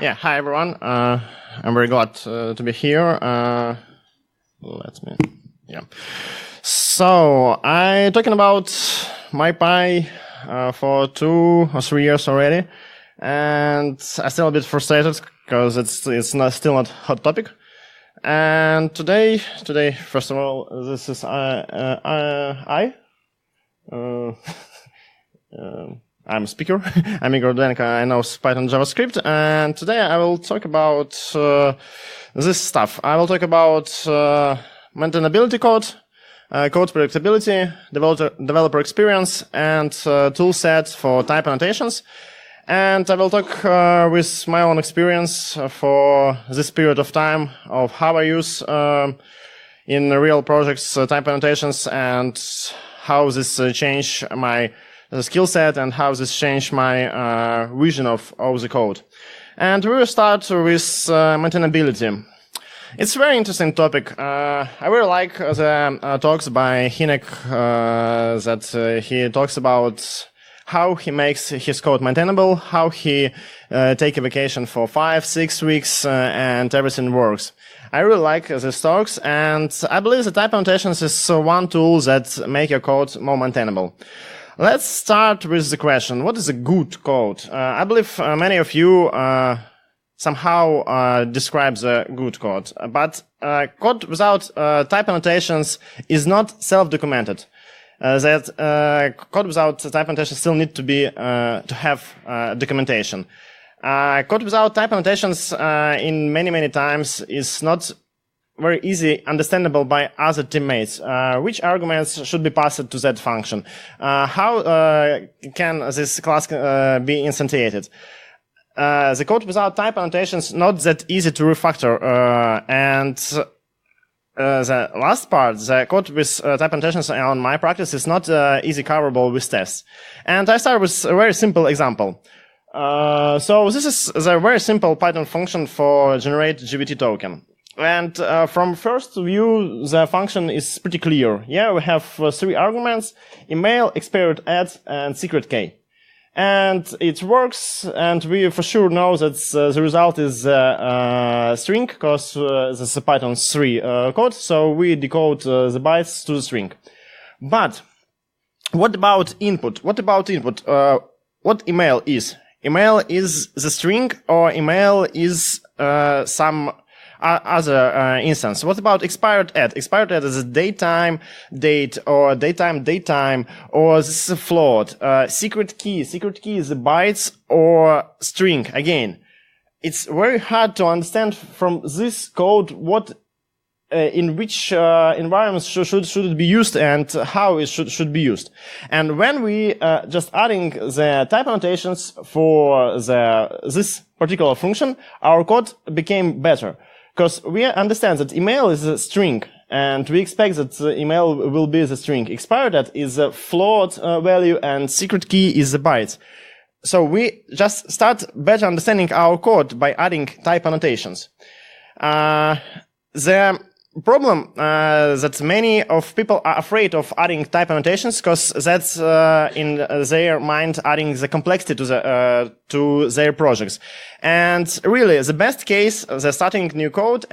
Yeah, hi everyone. I'm very glad to be here. So I'm talking about MyPy for 2 or 3 years already, and I'm still a bit frustrated because it's still not hot topic. And today, first of all, this is I'm a speaker. I'm Igor Davydenko. I know Python, JavaScript, and today I will talk about this stuff. I will talk about maintainability code, code predictability, developer experience, and tool set for type annotations. And I will talk with my own experience for this period of time of how I use in real projects type annotations and how this changed my skill set and how this changed my vision of the code. And we will start with maintainability. It's a very interesting topic. I really like the talks by Hinek that he talks about how he makes his code maintainable, how he take a vacation for 5-6 weeks and everything works. I really like these talks, and I believe that type annotations is one tool that make your code more maintainable. Let's start with the question, what is a good code? I believe many of you somehow describe the good code, but code without type annotations is not self-documented. Code without type annotations still need to be to have documentation. Code without type annotations in many times is not very easy understandable by other teammates. Which arguments should be passed to that function? How can this class be instantiated? The code without type annotations not that easy to refactor, and the last part, the code with type annotations on my practice is not easy coverable with tests. And I start with a very simple example. So this is the very simple Python function for generate GBT token. And from first view, the function is pretty clear. Yeah, we have 3 arguments: email, expired add, and secret key. And it works, and we for sure know that the result is string, because this is a Python 3 code, so we decode the bytes to the string. But what about input? What what email is? Email is the string, or email is some other instance. What about expired add? Expired add is a datetime date, or datetime, or this is a float. Secret key is a bytes or string. Again, it's very hard to understand from this code what in which environments should it be used and how it should be used. And when we just adding the type annotations for this particular function, our code became better. Because we understand that email is a string, and we expect that the email will be the string. Expired at is a float value, and secret key is the bytes. So we just start better understanding our code by adding type annotations. The problem that many of people are afraid of adding type annotations, because that's in their mind adding the complexity to their projects. And really, the best case, they're starting new code,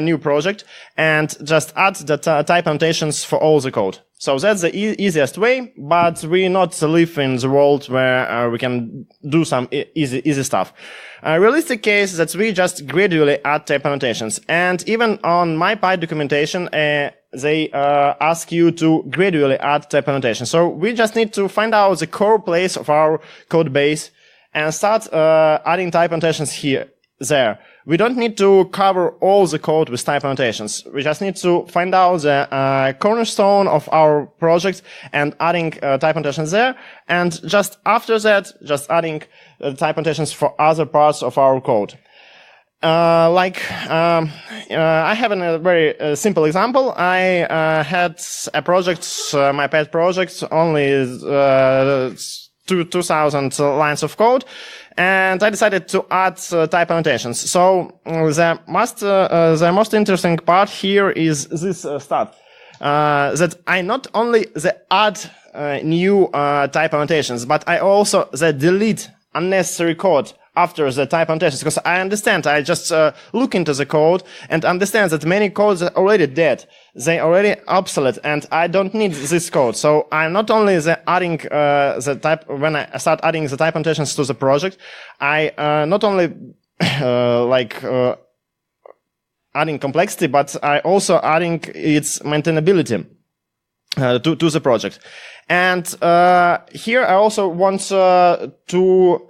new project, and just add the type annotations for all the code. So that's the easiest way, but we not live in the world where we can do some easy stuff. Realistic case that we just gradually add type annotations. And even on MyPy documentation, they ask you to gradually add type annotations. So we just need to find out the core place of our code base and start adding type annotations there. We don't need to cover all the code with type annotations. We just need to find out the cornerstone of our project and adding type annotations there. And just after that, just adding type annotations for other parts of our code. I have a very simple example. I had a project, my pet project, only 2,000 lines of code, and I decided to add type annotations. So the most interesting part here is this stat, that I not only add new type annotations, but I also delete unnecessary code after the type annotations, because I understand, I just look into the code and understand that many codes are already dead. They already obsolete, and I don't need this code. So I'm not only adding the type, when I start adding the type annotations to the project, I not only adding complexity, but I also adding its maintainability to the project. And here I also want to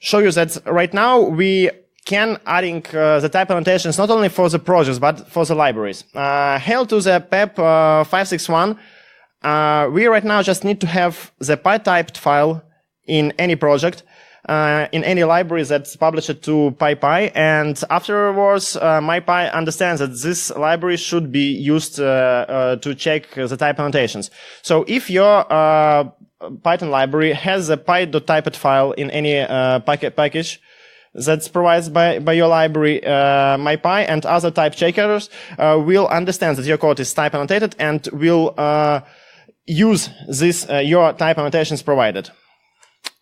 show you that right now we can adding the type annotations not only for the projects but for the libraries. Hail to the PEP 561. We right now just need to have the pytyped file in any project, in any library that's published to PyPy, and afterwards MyPy understands that this library should be used to check the type annotations. So if your Python library has a py.typed file in any package that's provided by your library, MyPy and other type checkers will understand that your code is type annotated and will use this your type annotations provided.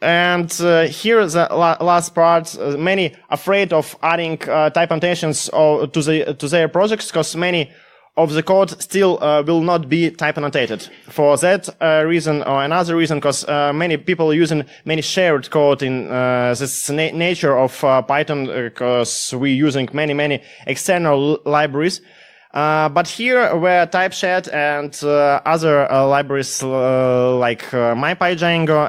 And here the last part. Many afraid of adding type annotations to their projects because many of the code still will not be type annotated. For that reason or another reason, because many people using many shared code in this nature of Python, because we're using many external libraries. But here, where typeshed and other libraries like MyPy Django,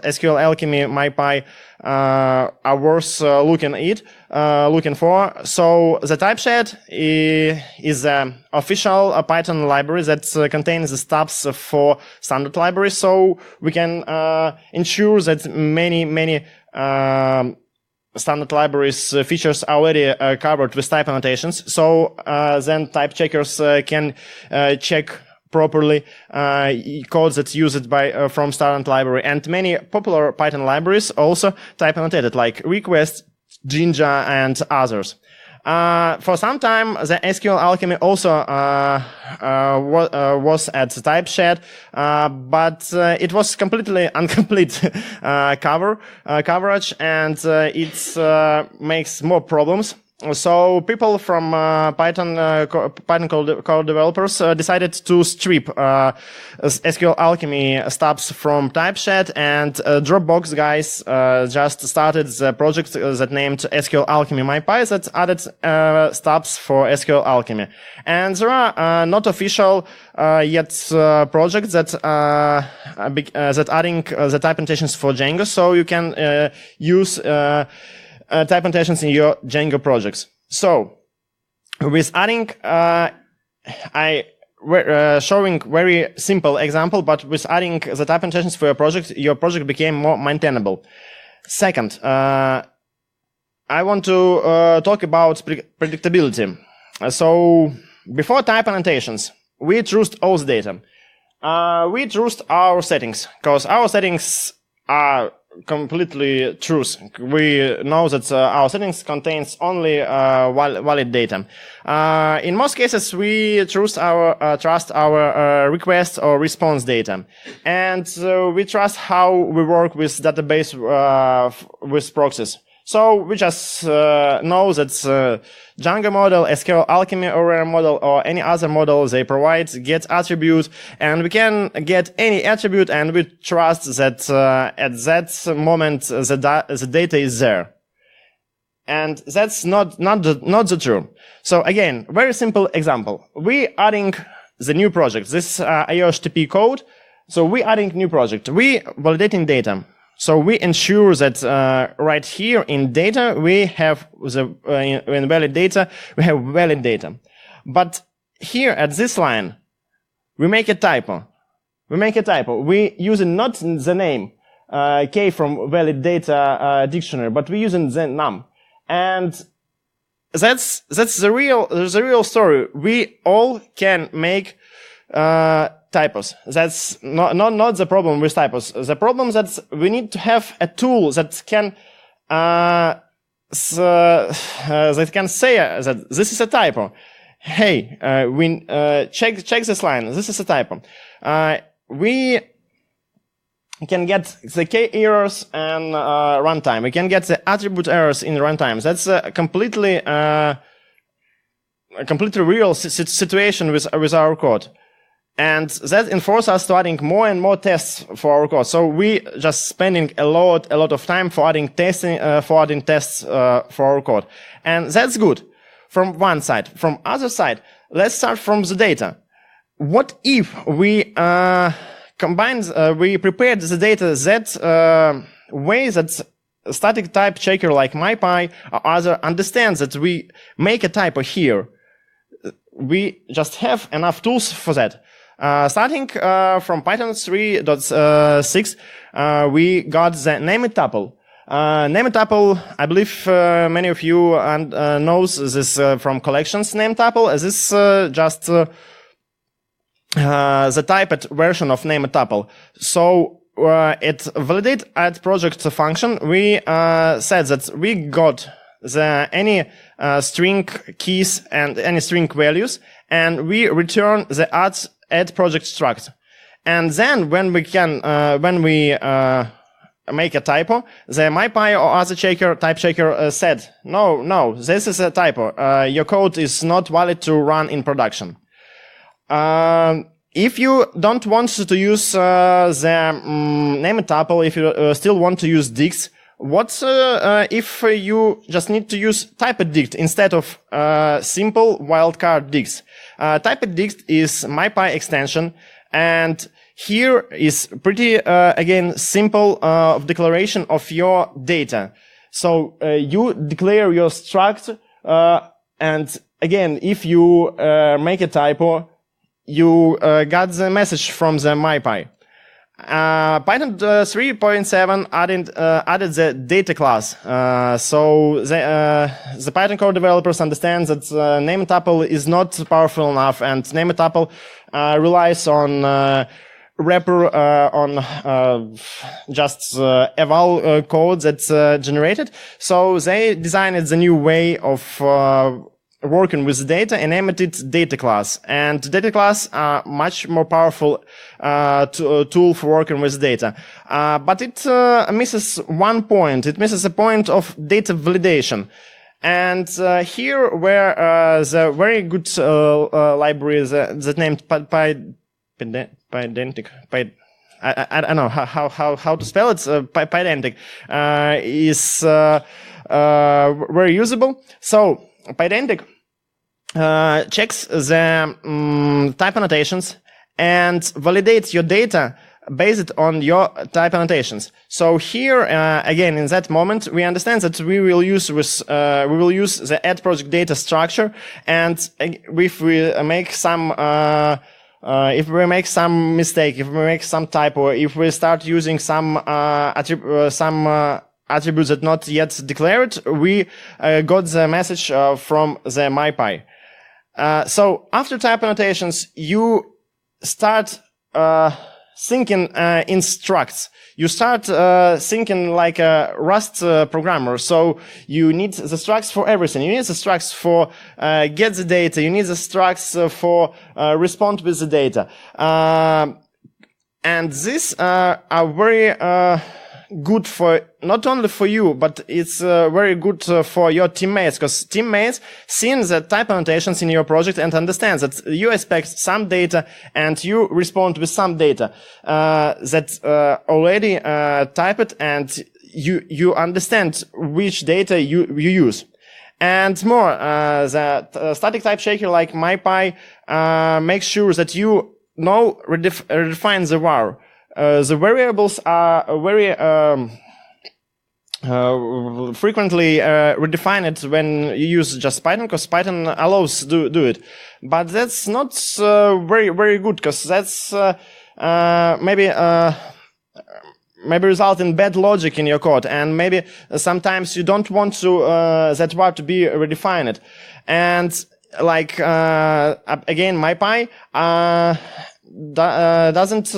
SQL Alchemy, MyPy are worth looking for. So the typeshed is an official Python library that contains the stubs for standard libraries. So we can ensure that many standard libraries features are already covered with type annotations. So then type checkers can check properly code that's used by from standard library. And many popular Python libraries also type annotated, like Request, Jinja, and others. For some time, the SQL Alchemy also was at typeshed, but it was completely incomplete coverage, and it makes more problems. So people from Python code developers decided to strip SQL Alchemy stubs from typeshed, and Dropbox guys just started the project that named SQL Alchemy MyPy that added stubs for SQL Alchemy. And there are not official yet projects that adding the type annotations for Django, so you can use type annotations in your Django projects. So, with adding, showing very simple example, but with adding the type annotations for your project became more maintainable. Second, I want to talk about predictability. So, before type annotations, we trust all the data. We trust our settings, because our settings are completely truth. We know that our settings contains only valid data. In most cases, we trust our request or response data, and we trust how we work with database with proxies. So we just know that Django model, SQL Alchemy Aurora model, or any other model they provide get attribute, and we can get any attribute, and we trust that at that moment the data is there. And that's not the true. So again, very simple example. We adding the new project. This IOHTTP code. So we adding new project. We validating data. So we ensure that right here in data we have in valid data we have valid data. But here at this line we make a typo. We using not the name k from valid data dictionary, but we using the num. And that's the real story. We all can make typos. That's not the problem with typos. The problem that we need to have a tool that can say that this is a typo. Hey, we check this line. This is a typo. We can get the key errors and runtime. We can get the attribute errors in runtime. That's a completely real situation with our code. And that enforces us to adding more and more tests for our code. So we just spending a lot of time for adding tests for our code. And that's good from one side. From other side, let's start from the data. What if we we prepared the data that way that static type checker like MyPy or other understands that we make a typo here? We just have enough tools for that. Starting from Python 3.6, we got the NamedTuple. NamedTuple, I believe many of you knows this from collections NamedTuple. This is just the typed version of NamedTuple. So it validates at project function. We said that we got any string keys and any string values, and we return the add project struct. And then when we can make a typo, the MyPy or other type checker said, no, this is a typo. Your code is not valid to run in production. If you don't want to use the NamedTuple, if you still want to use dicts, what if you just need to use typed instead of simple wildcard dicts? Typed is MyPy extension, and here is pretty again simple declaration of your data. So you declare your struct, and again, if you make a typo, you got the message from the MyPy. Python 3.7 added the data class. So the Python core developers understand that NamedTuple is not powerful enough, and NamedTuple relies on wrapper on just eval code that's generated. So they designed the new way of working with data and named it dataclass. And dataclass are much more powerful tool for working with data. But it misses one point. It misses a point of data validation. And here where the very good library that named pydantic, I don't know how to spell it, pydantic, is very usable. So pydantic checks the type annotations and validates your data based on your type annotations. So here again, in that moment, we understand that we will use the add project data structure, and if we make some mistake, if we make some typo, if we start using some attributes that not yet declared, we got the message from the MyPy. So after type annotations, you start thinking in structs. You start thinking like a Rust programmer. So you need the structs for everything. You need the structs for get the data. You need the structs for respond with the data. And these are very good for not only for you, but it's very good for your teammates, because teammates see the type annotations in your project and understand that you expect some data and you respond with some data that's already typed, and you understand which data you use. And more, the static type checker like MyPy makes sure that you know redefine the var. The variables are very frequently redefined when you use just Python, because Python allows to do it. But that's not very good, because that's maybe result in bad logic in your code, and maybe sometimes you don't want to that var to be redefined. And like again, MyPy doesn't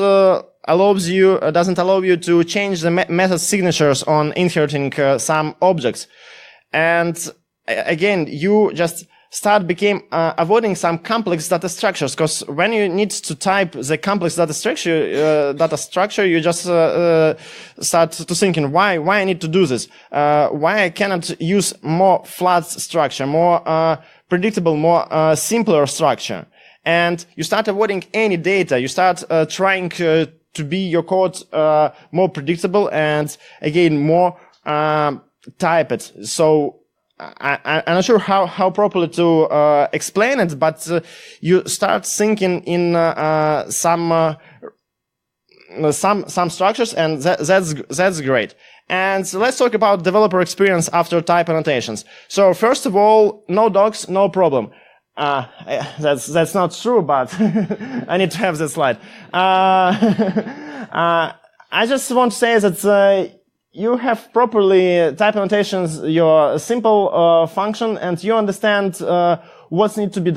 allow you to change the method signatures on inheriting some objects. And again, you just became avoiding some complex data structures, because when you need to type the complex data structure, you just start to thinking, why I need to do this? Why I cannot use more flat structure, more predictable, more simpler structure? And you start avoiding any data. You start trying to be your code more predictable and again more typed. So I'm not sure how properly to explain it, but you start thinking in some structures, and that's great. And let's talk about developer experience after type annotations. So first of all, no docs, no problem. That's not true, but I need to have that slide. I just want to say that you have properly type annotations your simple function, and you understand what's need to be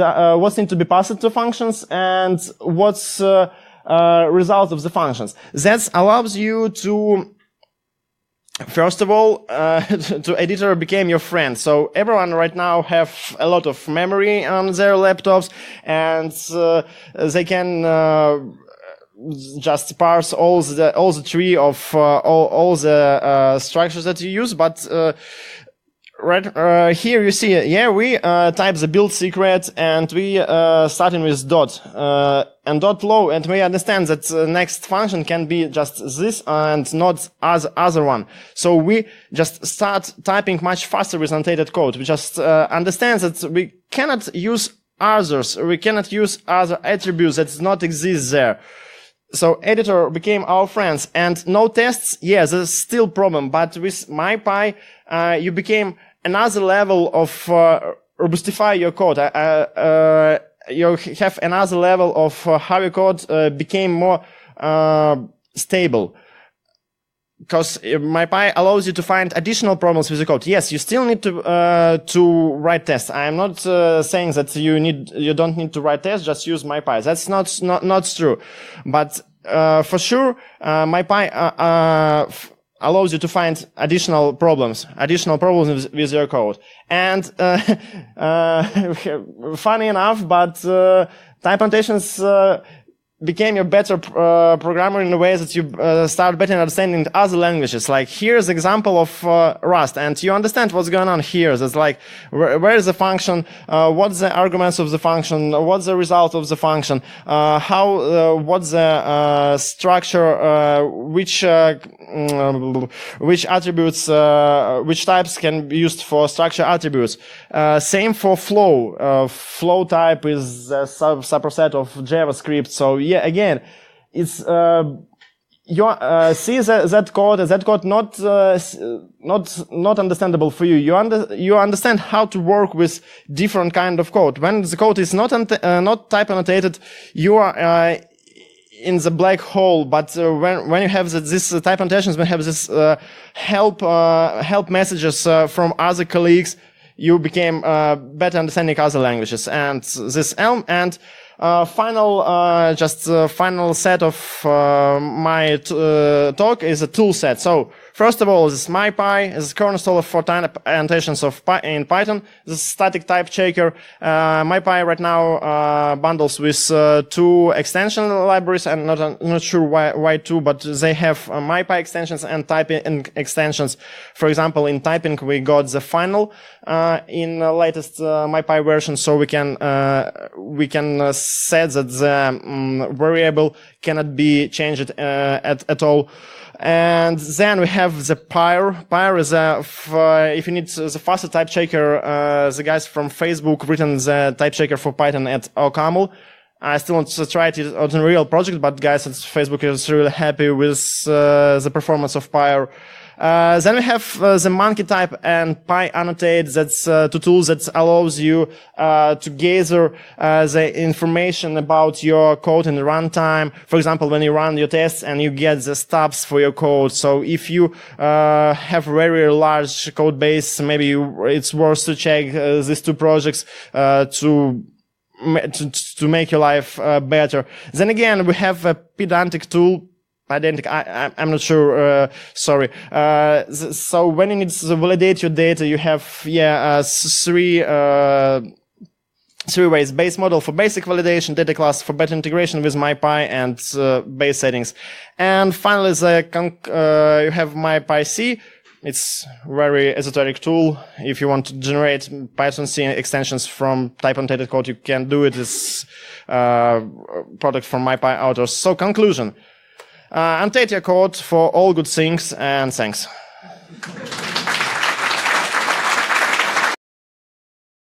passed to functions and what's result of the functions. That allows you to, first of all, to editor became your friend. So everyone right now have a lot of memory on their laptops, and they can just parse all the tree of all the structures that you use. But right here you see, we type the build secret, and we starting with dot and dot low, and we understand that the next function can be just this and not other one. So we just start typing much faster with annotated code. We just understand that we cannot use others, we cannot use other attributes that does not exist there. So editor became our friends, and no tests. Yes, there's still problem, but with MyPy, you became another level of robustify your code. You have another level of how your code became more stable. Because MyPy allows you to find additional problems with the code. Yes, you still need to write tests. I'm not saying that you don't need to write tests. Just use MyPy. That's not true. But for sure, MyPy allows you to find additional problems with your code. And funny enough, but type annotations became your better programmer in a way that you start better understanding other languages. Like here's an example of Rust, and you understand what's going on here. That's like where is the function, what's the arguments of the function, what's the result of the function, what's the structure, which attributes, which types can be used for structure attributes. Same for flow. Flow type is a subset of JavaScript. So yeah, again, it's see that code not understandable for you. You understand how to work with different kind of code. When the code is not type annotated, you are in the black hole. But when you have this type annotations, when you have this help messages from other colleagues, you became better understanding other languages. And this Elm and final set of my talk is a tool set. So first of all, this MyPy is a cornerstone for type annotations in Python. This is static type checker. MyPy right now bundles with two extension libraries. I'm not sure why two, but they have MyPy extensions and typing extensions. For example, in typing we got the final in the latest MyPy version, so we can set that the variable cannot be changed at all. And then we have the Pyre. Pyre is if you need the faster type checker, the guys from Facebook written the type checker for Python at OCaml. I still want to try it on a real project, but guys at Facebook is really happy with the performance of Pyre. Then we have the monkey type and pyAnnotate. That's two tools that allows you to gather the information about your code in runtime. For example, when you run your tests and you get the stubs for your code. So if you have very large code base, maybe it's worth to check these two projects to make your life better. Then again, we have a pydantic tool. I'm not sure, sorry. So when you need to validate your data, you have, three three ways: base model for basic validation, data class for better integration with MyPy, and base settings. And finally, you have MyPyC. It's a very esoteric tool. If you want to generate Python C extensions from type annotated code, you can do it. It's product from MyPy authors. So conclusion, annotate your code for all good things, and thanks.